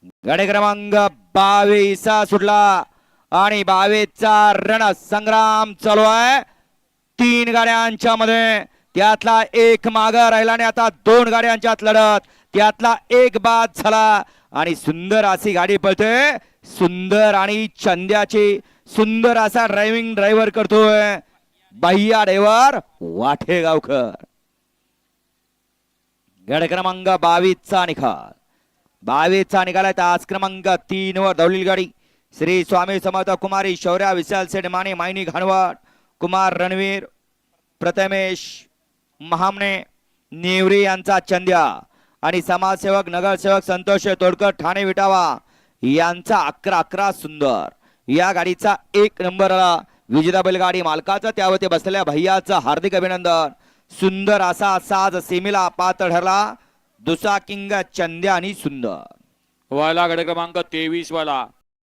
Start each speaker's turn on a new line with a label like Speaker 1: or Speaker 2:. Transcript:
Speaker 1: गाडी क्रमांक 22 सुटला आणि 22चा रण संग्राम चालू आहे 3 गाड्यांच्या मध्ये। त्यातला एक माग राहिला आणि आता 2 गाड्यांच्यात लढत, त्यातला एक बाद झाला आणि सुंदर अशी गाडी पळते। सुंदर आणि चंद्याची सुंदर असा ड्रायव्हर करतोय बाह्या ड्रायव्हर वाटेगावकर। गड क्रमांक 22चा निकाल 22चा निकाल तास क्रमांक 3 वर धावलेली गाडी श्री स्वामी समर्थ कुमारी शौर्या विशाल सेठ माने मायनी घाणवट कुमार रणवीर प्रथमेश महामने नेवरे यांचा चंद्या आणि समाजसेवक नगरसेवक संतोष तोडकर ठाणे विटावा यांचा 11-11 सुंदर। या गाडीचा 1 नंबर आला विजेता बैलगाडी मालकाचा त्यावरती बसलेल्या भैयाचं हार्दिक अभिनंदन। सुंदर असा साज सीमेला पात्र ठरला दुसरा किंग चंद्या आणि सुंदर।
Speaker 2: वाला गड क्रमांक 23 वाला